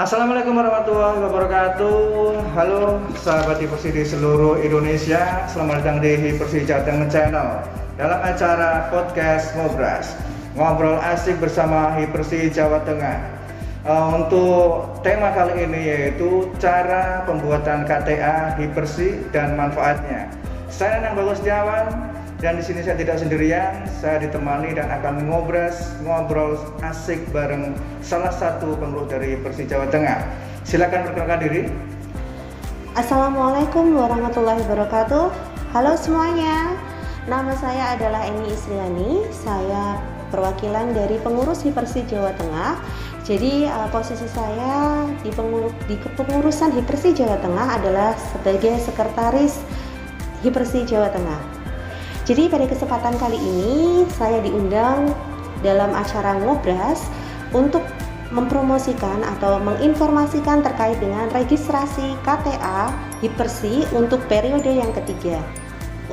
Assalamualaikum warahmatullahi wabarakatuh. Halo sahabat Hipersi di seluruh Indonesia. Selamat datang di Hipersi Jateng Channel dalam acara podcast Ngobras, ngobrol asik bersama Hipersi Jawa Tengah. Untuk tema kali ini yaitu cara pembuatan KTA Hipersi dan manfaatnya. Saya Nanang Bagus Setiawan. Dan di sini saya tidak sendirian, saya ditemani dan akan ngobrol asik bareng salah satu pengurus dari Persi Jawa Tengah. Silakan perkenalkan diri. Assalamualaikum warahmatullahi wabarakatuh. Halo semuanya, nama saya adalah Eni Isriani. Saya perwakilan dari pengurus Hipersi Jawa Tengah. Jadi posisi saya di kepengurusan Hipersi Jawa Tengah adalah sebagai sekretaris Hipersi Jawa Tengah. Jadi pada kesempatan kali ini saya diundang dalam acara Ngobras untuk mempromosikan atau menginformasikan terkait dengan registrasi KTA Hipersi untuk periode yang ketiga.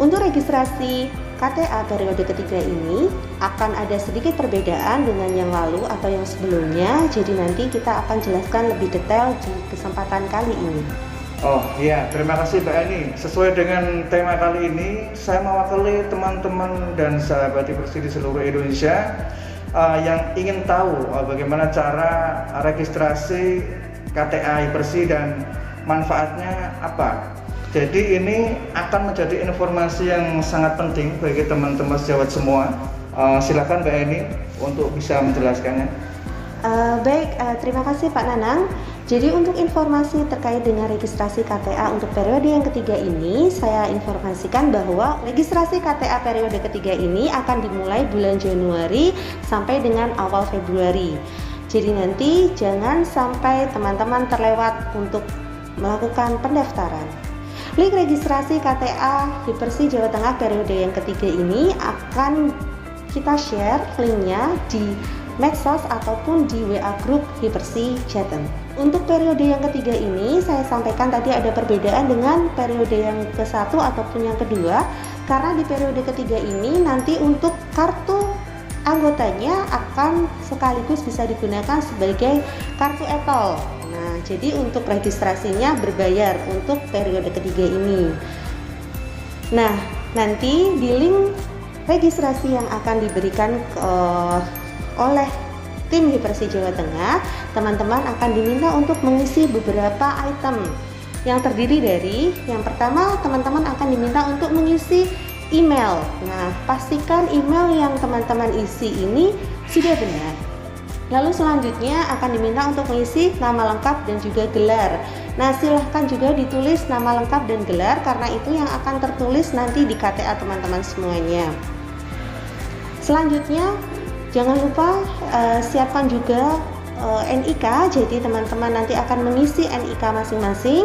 Untuk registrasi KTA periode ketiga ini akan ada sedikit perbedaan dengan yang lalu atau yang sebelumnya. Jadi nanti kita akan jelaskan lebih detail di kesempatan kali ini. Oh iya, terima kasih Mbak Eni. Sesuai dengan tema kali ini, saya mewakili teman-teman dan sahabat Hipersi di seluruh Indonesia yang ingin tahu bagaimana cara registrasi KTA Hipersi dan manfaatnya apa. Jadi ini akan menjadi informasi yang sangat penting bagi teman-teman sejawat semua. Silakan Mbak Eni untuk bisa menjelaskannya. Terima kasih Pak Nanang. Jadi untuk informasi terkait dengan registrasi KTA untuk periode yang ketiga ini, saya informasikan bahwa registrasi KTA periode ketiga ini akan dimulai bulan Januari sampai dengan awal Februari. Jadi nanti jangan sampai teman-teman terlewat untuk melakukan pendaftaran. Link registrasi KTA Hipersi Jawa Tengah periode yang ketiga ini akan kita share linknya di medsos ataupun di WA Group Hipersi Jateng. Untuk periode yang ketiga ini saya sampaikan tadi ada perbedaan dengan periode yang ke-1 ataupun yang kedua, karena di periode ketiga ini nanti untuk kartu anggotanya akan sekaligus bisa digunakan sebagai kartu e-tol. Nah, jadi untuk registrasinya berbayar untuk periode ketiga ini. Nah, nanti di link registrasi yang akan diberikan oleh tim Hipersi Jawa Tengah, teman-teman akan diminta untuk mengisi beberapa item yang terdiri dari yang pertama, teman-teman akan diminta untuk mengisi email. Nah, pastikan email yang teman-teman isi ini sudah benar. Lalu selanjutnya akan diminta untuk mengisi nama lengkap dan juga gelar. Nah, silahkan juga ditulis nama lengkap dan gelar karena itu yang akan tertulis nanti di KTA teman-teman semuanya. Selanjutnya jangan lupa siapkan juga NIK, jadi teman-teman nanti akan mengisi NIK masing-masing.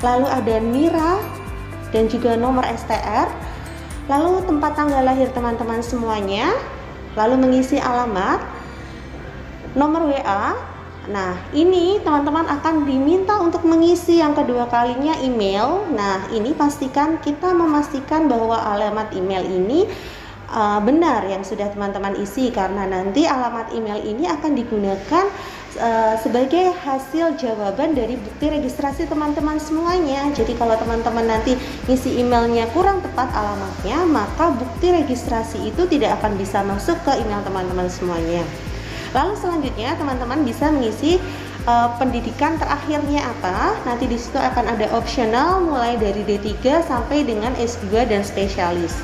Lalu ada NIRA dan juga nomor STR. Lalu tempat tanggal lahir teman-teman semuanya. Lalu mengisi alamat, nomor WA. Nah, ini teman-teman akan diminta untuk mengisi yang kedua kalinya email. Nah, ini pastikan kita memastikan bahwa alamat email ini benar yang sudah teman-teman isi, karena nanti alamat email ini akan digunakan sebagai hasil jawaban dari bukti registrasi teman-teman semuanya. Jadi kalau teman-teman nanti isi emailnya kurang tepat alamatnya, maka bukti registrasi itu tidak akan bisa masuk ke email teman-teman semuanya. Lalu selanjutnya teman-teman bisa mengisi pendidikan terakhirnya apa. Nanti di situ akan ada opsional mulai dari D3 sampai dengan S2 dan spesialis.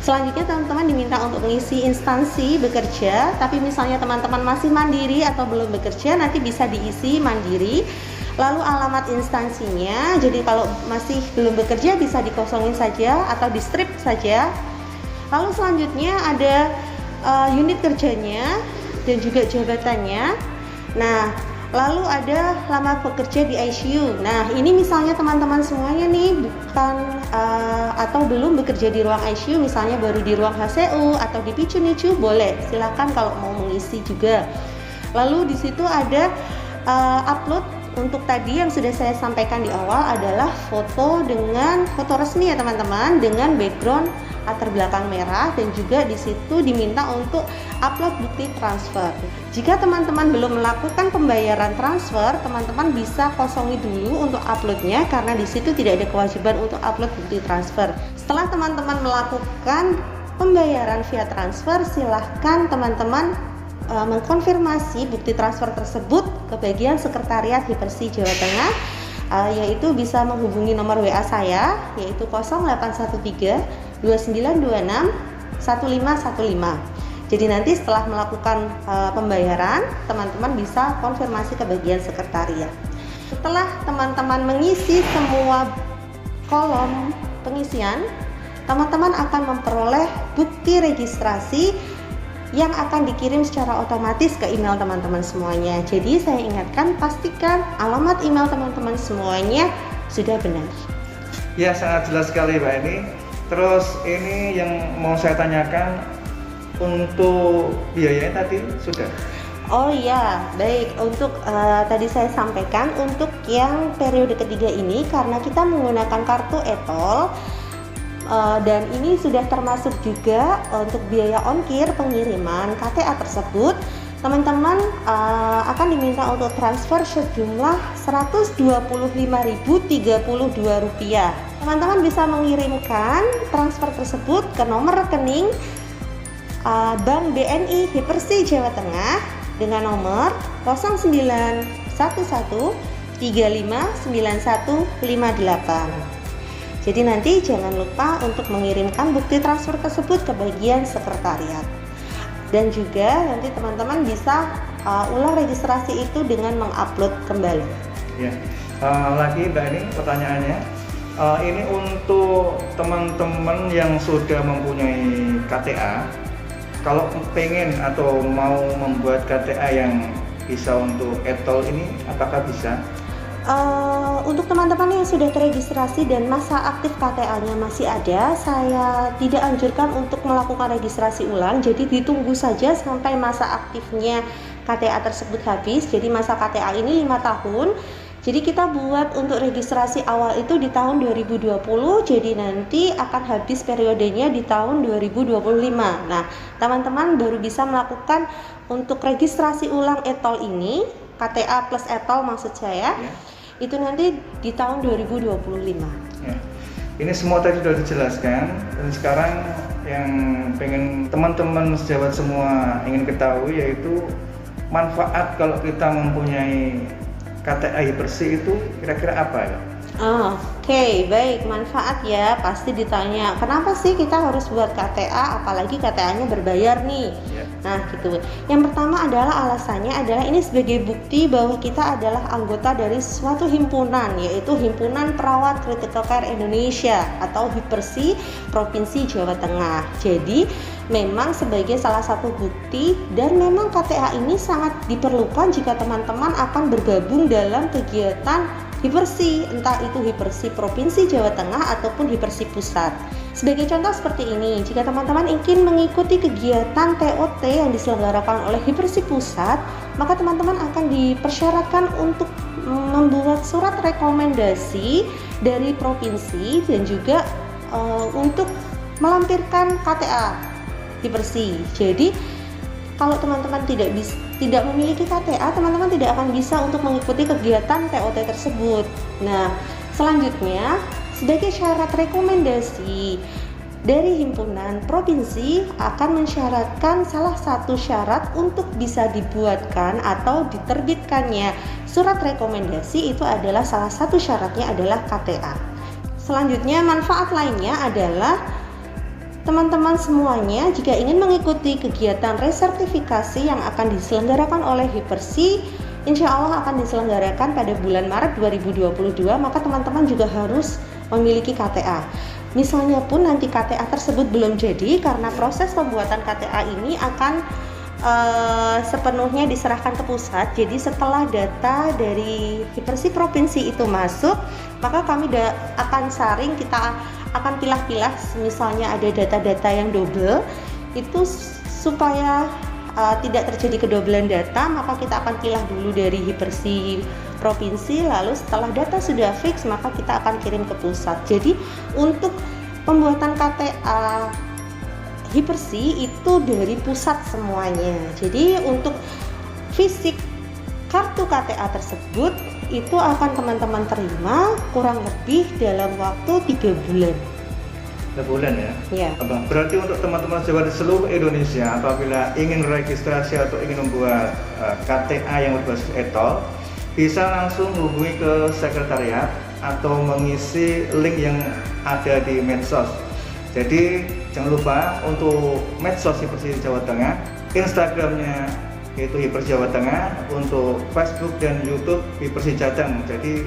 Selanjutnya teman-teman diminta untuk mengisi instansi bekerja, tapi misalnya teman-teman masih mandiri atau belum bekerja, nanti bisa diisi mandiri. Lalu alamat instansinya, jadi kalau masih belum bekerja bisa dikosongin saja atau di strip saja. Lalu selanjutnya ada unit kerjanya dan juga jabatannya. Nah, lalu ada lama bekerja di ICU. Nah, ini misalnya teman-teman semuanya nih bukan atau belum bekerja di ruang ICU, misalnya baru di ruang HCU atau di PICU-NICU, boleh. Silakan kalau mau mengisi juga. Lalu di situ ada upload untuk tadi yang sudah saya sampaikan di awal adalah foto resmi ya teman-teman, dengan background latar belakang merah, dan juga di situ diminta untuk upload bukti transfer. Jika teman-teman belum melakukan pembayaran transfer, teman-teman bisa kosongi dulu untuk uploadnya karena di situ tidak ada kewajiban untuk upload bukti transfer. Setelah teman-teman melakukan pembayaran via transfer, silahkan teman-teman mengkonfirmasi bukti transfer tersebut ke bagian sekretariat Hipersi Jawa Tengah, yaitu bisa menghubungi nomor WA saya, yaitu 0813 2926 1515. Jadi nanti setelah melakukan pembayaran, teman-teman bisa konfirmasi ke bagian sekretariat. Setelah teman-teman mengisi semua kolom pengisian, teman-teman akan memperoleh bukti registrasi yang akan dikirim secara otomatis ke email teman-teman semuanya. Jadi saya ingatkan, pastikan alamat email teman-teman semuanya sudah benar. Ya, sangat jelas sekali Mbak Eni. Terus ini yang mau saya tanyakan, untuk biayanya tadi sudah? Oh iya, baik. Untuk tadi saya sampaikan, untuk yang periode ketiga ini karena kita menggunakan kartu e-tol, dan ini sudah termasuk juga untuk biaya ongkir pengiriman KTA tersebut, teman-teman akan diminta untuk transfer sejumlah Rp125.032. Teman-teman bisa mengirimkan transfer tersebut ke nomor rekening Bank BNI Hipersi Jawa Tengah dengan nomor 0911359158. Jadi nanti jangan lupa untuk mengirimkan bukti transfer tersebut ke bagian sekretariat. Dan juga nanti teman-teman bisa ulang registrasi itu dengan mengupload kembali. Ya, lagi Mbak Eni pertanyaannya, ini untuk teman-teman yang sudah mempunyai KTA, kalau pengen atau mau membuat KTA yang bisa untuk e-tol ini, apakah bisa? Untuk teman-teman yang sudah terregistrasi dan masa aktif KTA-nya masih ada, saya tidak anjurkan untuk melakukan registrasi ulang. Jadi ditunggu saja sampai masa aktifnya KTA tersebut habis. Jadi masa KTA ini 5 tahun. Jadi kita buat untuk registrasi awal itu di tahun 2020. Jadi nanti akan habis periodenya di tahun 2025. Nah, teman-teman baru bisa melakukan untuk registrasi ulang e-tol ini, KTA plus e-tol maksud saya. Itu nanti di tahun 2025. Ya. Ini semua tadi sudah dijelaskan, dan sekarang yang pengen teman-teman sejawat semua ingin ketahui yaitu manfaat kalau kita mempunyai KTA Hipersi itu kira-kira apa ya? Oke, baik, manfaat ya, pasti ditanya kenapa sih kita harus buat KTA, apalagi KTA-nya berbayar nih. Nah gitu. Yang pertama adalah alasannya adalah ini sebagai bukti bahwa kita adalah anggota dari suatu himpunan, yaitu Himpunan Perawat Critical Care Indonesia atau Hipersi Provinsi Jawa Tengah. Jadi memang sebagai salah satu bukti, dan memang KTA ini sangat diperlukan jika teman-teman akan bergabung dalam kegiatan Hipersi, entah itu Hipersi Provinsi Jawa Tengah ataupun Hipersi Pusat. Sebagai contoh seperti ini, jika teman-teman ingin mengikuti kegiatan TOT yang diselenggarakan oleh Hipersi Pusat, maka teman-teman akan dipersyaratkan untuk membuat surat rekomendasi dari provinsi dan juga untuk melampirkan KTA Hipersi. Jadi kalau teman-teman tidak memiliki KTA, teman-teman tidak akan bisa untuk mengikuti kegiatan TOT tersebut. Nah, selanjutnya sebagai syarat rekomendasi dari himpunan provinsi akan mensyaratkan salah satu syarat untuk bisa dibuatkan atau diterbitkannya surat rekomendasi itu adalah salah satu syaratnya adalah KTA. Selanjutnya manfaat lainnya adalah teman-teman semuanya jika ingin mengikuti kegiatan resertifikasi yang akan diselenggarakan oleh Hipersi, insya Allah akan diselenggarakan pada bulan Maret 2022, maka teman-teman juga harus memiliki KTA. Misalnya pun nanti KTA tersebut belum jadi karena proses pembuatan KTA ini akan sepenuhnya diserahkan ke pusat. Jadi setelah data dari Hipersi provinsi itu masuk, maka kami akan saring, kita akan pilah-pilah, misalnya ada data-data yang double, itu supaya tidak terjadi kedobelan data, maka kita akan pilah dulu dari Hipersi provinsi, lalu setelah data sudah fix, maka kita akan kirim ke pusat. Jadi untuk pembuatan KTA Hipersi itu dari pusat semuanya. Jadi untuk fisik kartu KTA tersebut itu akan teman-teman terima kurang lebih dalam waktu 3 bulan. 3 bulan ya? Ya. Berarti untuk teman-teman sejawat di seluruh Indonesia apabila ingin registrasi atau ingin membuat KTA yang berbasis e-tol, bisa langsung hubungi ke sekretariat atau mengisi link yang ada di medsos. Jadi jangan lupa untuk medsos Hipersi Jawa Tengah, Instagramnya yaitu Hipersi Jawa Tengah, untuk Facebook dan YouTube Hipersi Jateng. Jadi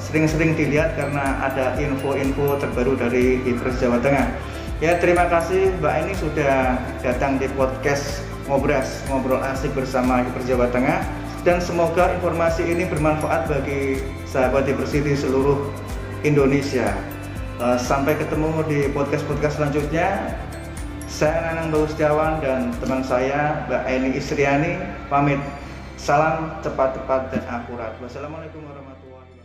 sering-sering dilihat karena ada info-info terbaru dari Hipersi Jawa Tengah. Ya, terima kasih Mbak Eni sudah datang di podcast Ngobras, ngobrol asik bersama Hipersi Jawa Tengah, dan semoga informasi ini bermanfaat bagi sahabat Hipersi di seluruh Indonesia. Sampai ketemu di podcast-podcast selanjutnya. Saya Nanang Bagustiawan dan teman saya Mbak Eni Isriani pamit. Salam cepat, tepat, dan akurat. Wassalamualaikum warahmatullahi wabarakatuh.